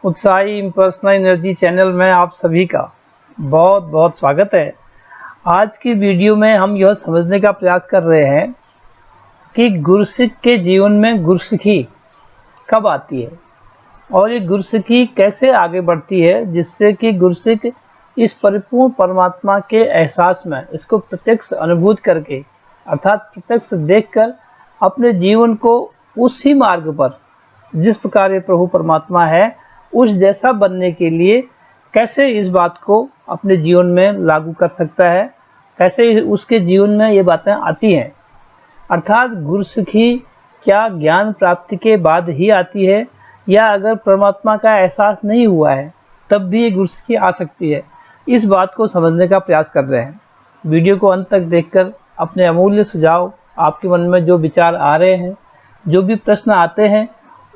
उत्साही personal energy channel में आप सभी का बहुत बहुत स्वागत है। आज की वीडियो में हम यह समझने का प्रयास कर रहे हैं कि गुरसिक के जीवन में गुरसिकी कब आती है और ये गुरसिकी कैसे आगे बढ़ती है, जिससे कि गुरसिक इस परिपूर्ण परमात्मा के एहसास में इसको प्रत्यक्ष अनुभूत करके अर्थात प्रत्यक्ष देखकर अपने जीवन को उसी मार्ग पर जिस प्रकार ये प्रभु परमात्मा है उस जैसा बनने के लिए कैसे इस बात को अपने जीवन में लागू कर सकता है, कैसे उसके जीवन में ये बातें आती हैं। अर्थात गुरसिकी क्या ज्ञान प्राप्ति के बाद ही आती है या अगर परमात्मा का एहसास नहीं हुआ है तब भी ये गुरसिकी आ सकती है, इस बात को समझने का प्रयास कर रहे हैं। वीडियो को अंत तक देखकर अपने अमूल्य सुझाव, आपके मन में जो विचार आ रहे हैं, जो भी प्रश्न आते हैं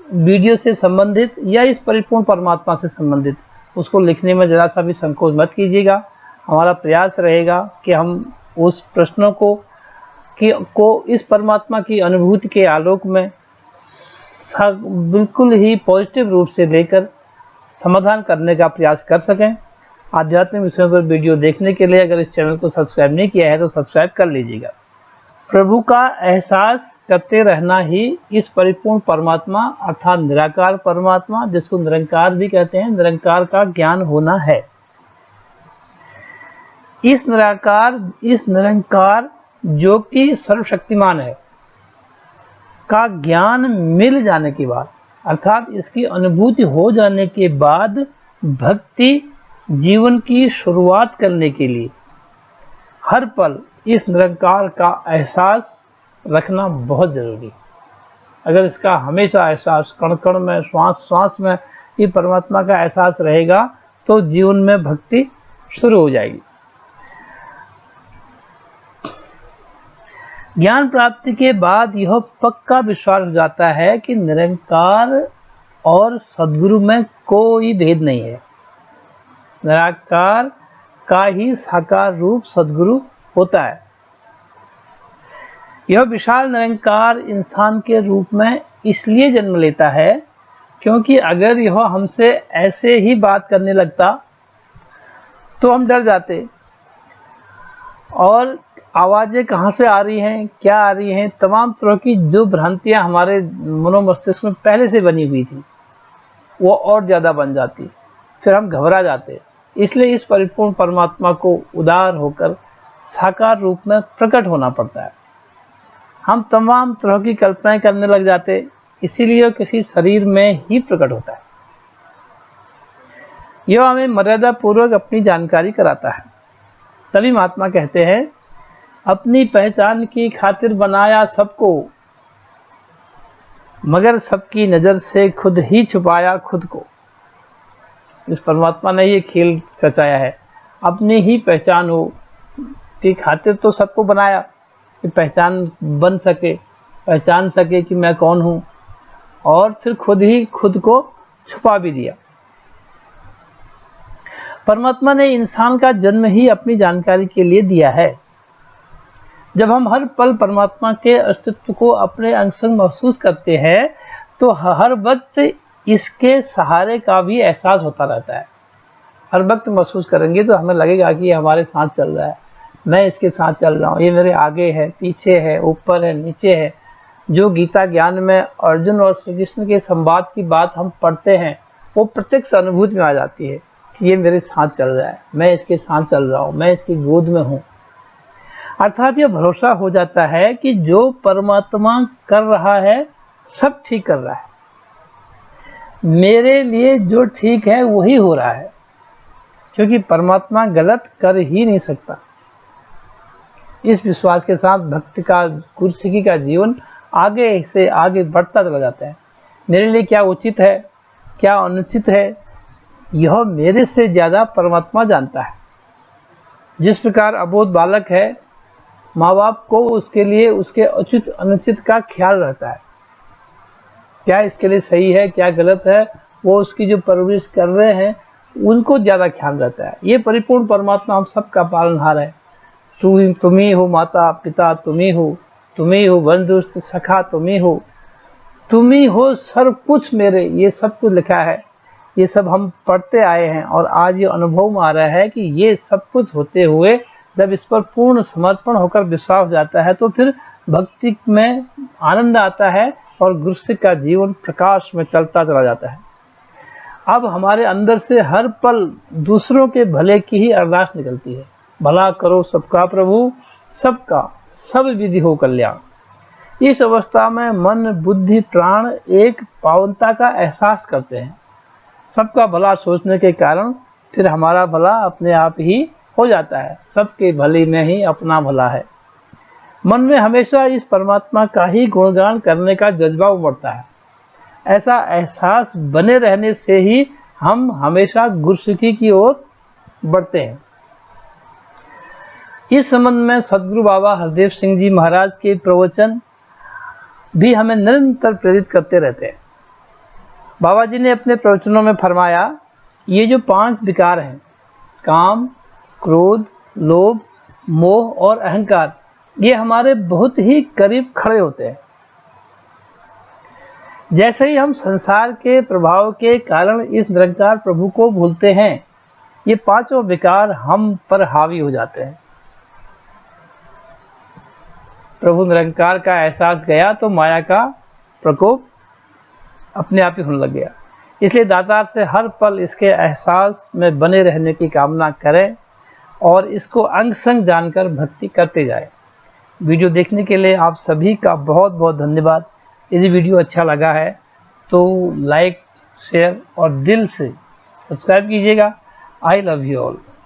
वीडियो से संबंधित या इस परिपूर्ण परमात्मा से संबंधित, उसको लिखने में ज़रा सा भी संकोच मत कीजिएगा। हमारा प्रयास रहेगा कि हम उस प्रश्नों को इस परमात्मा की अनुभूति के आलोक में बिल्कुल ही पॉजिटिव रूप से लेकर समाधान करने का प्रयास कर सकें। आध्यात्मिक विषयों पर वीडियो देखने के लिए अगर इस चैनल को सब्सक्राइब नहीं किया है तो सब्सक्राइब कर लीजिएगा। प्रभु का एहसास करते रहना ही इस परिपूर्ण परमात्मा अर्थात निराकार परमात्मा, जिसको निरंकार भी कहते हैं, निरंकार का ज्ञान होना है। इस निरंकार जो कि सर्वशक्तिमान है का ज्ञान मिल जाने के बाद अर्थात इसकी अनुभूति हो जाने के बाद भक्ति जीवन की शुरुआत करने के लिए हर पल इस निरंकार का एहसास रखना बहुत जरूरी है। अगर इसका हमेशा एहसास कण कण में, श्वास श्वास में ये परमात्मा का एहसास रहेगा तो जीवन में भक्ति शुरू हो जाएगी। ज्ञान प्राप्ति के बाद यह पक्का विश्वास हो जाता है कि निरंकार और सद्गुरु में कोई भेद नहीं है। निराकार का ही साकार रूप सद्गुरु होता है। यह विशाल निरंकार इंसान के रूप में इसलिए जन्म लेता है क्योंकि अगर यह हमसे ऐसे ही बात करने लगता तो हम डर जाते और आवाज़ें कहाँ से आ रही हैं, क्या आ रही हैं, तमाम तरह की जो भ्रांतियाँ हमारे मनोमस्तिष्क में पहले से बनी हुई थी वो और ज़्यादा बन जाती, फिर हम घबरा जाते। इसलिए इस परिपूर्ण परमात्मा को उदार होकर साकार रूप में प्रकट होना पड़ता है। हम तमाम तरह की कल्पनाएं करने लग जाते, इसीलिए किसी शरीर में ही प्रकट होता है। यह हमें मर्यादा पूर्वक अपनी जानकारी कराता है। तभी महात्मा कहते हैं, अपनी पहचान की खातिर बनाया सबको, मगर सबकी नज़र से खुद ही छुपाया खुद को। इस परमात्मा ने ये खेल रचाया है। अपनी ही पहचान हो की खातिर तो सबको बनाया कि पहचान बन सके, पहचान सके कि मैं कौन हूँ, और फिर खुद ही खुद को छुपा भी दिया। परमात्मा ने इंसान का जन्म ही अपनी जानकारी के लिए दिया है। जब हम हर पल परमात्मा के अस्तित्व को अपने अंग संग महसूस करते हैं तो हर वक्त इसके सहारे का भी एहसास होता रहता है। हर वक्त महसूस करेंगे तो हमें लगेगा कि ये हमारे साथ चल रहा है, मैं इसके साथ चल रहा हूँ, ये मेरे आगे है, पीछे है, ऊपर है, नीचे है। जो गीता ज्ञान में अर्जुन और श्री कृष्ण के संवाद की बात हम पढ़ते हैं वो प्रत्यक्ष अनुभूति में आ जाती है कि ये मेरे साथ चल रहा है, मैं इसके साथ चल रहा हूँ, मैं इसकी गोद में हूँ। अर्थात ये भरोसा हो जाता है कि जो परमात्मा कर रहा है सब ठीक कर रहा है, मेरे लिए जो ठीक है वही हो रहा है, क्योंकि परमात्मा गलत कर ही नहीं सकता। इस विश्वास के साथ भक्ति का गुरसिकी का जीवन आगे से आगे बढ़ता चला जाता है। मेरे लिए क्या उचित है, क्या अनुचित है, यह मेरे से ज़्यादा परमात्मा जानता है। जिस प्रकार अबोध बालक है, माँ बाप को उसके लिए उसके उचित अनुचित का ख्याल रहता है, क्या इसके लिए सही है, क्या गलत है, वो उसकी जो परवरिश कर रहे हैं उनको ज़्यादा ख्याल रहता है। ये परिपूर्ण परमात्मा हम सबका पालनहार है। तुम ही हो माता पिता, तुम ही हो बंधु सखा, तुम ही हो सर्व कुछ मेरे, ये सब कुछ लिखा है। ये सब हम पढ़ते आए हैं और आज ये अनुभव में आ रहा है कि ये सब कुछ होते हुए जब इस पर पूर्ण समर्पण होकर विश्वास हो जाता है तो फिर भक्ति में आनंद आता है और गुरसिक का जीवन प्रकाश में चलता चला जाता है। अब हमारे अंदर से हर पल दूसरों के भले की ही अरदास निकलती है। भला करो सबका प्रभु, सबका सब विधि हो कल्याण। इस अवस्था में मन बुद्धि प्राण एक पावनता का एहसास करते हैं। सबका भला सोचने के कारण फिर हमारा भला अपने आप ही हो जाता है। सबके भले में ही अपना भला है। मन में हमेशा इस परमात्मा का ही गुणगान करने का जज्बा उमड़ता है। ऐसा एहसास बने रहने से ही हम हमेशा गुरसिकी की ओर बढ़ते हैं। इस संबंध में सदगुरु बाबा हरदेव सिंह जी महाराज के प्रवचन भी हमें निरंतर प्रेरित करते रहते हैं। बाबा जी ने अपने प्रवचनों में फरमाया, ये जो 5 विकार हैं, काम, क्रोध, लोभ, मोह और अहंकार, ये हमारे बहुत ही करीब खड़े होते हैं। जैसे ही हम संसार के प्रभाव के कारण इस निरंकार प्रभु को भूलते हैं, ये 5 विकार हम पर हावी हो जाते हैं। प्रभु निरंकार का एहसास गया तो माया का प्रकोप अपने आप ही होने लग गया। इसलिए दातार से हर पल इसके एहसास में बने रहने की कामना करें और इसको अंग संग जानकर भक्ति करते जाए। वीडियो देखने के लिए आप सभी का बहुत बहुत धन्यवाद। यदि वीडियो अच्छा लगा है तो लाइक, शेयर और दिल से सब्सक्राइब कीजिएगा। I love you all.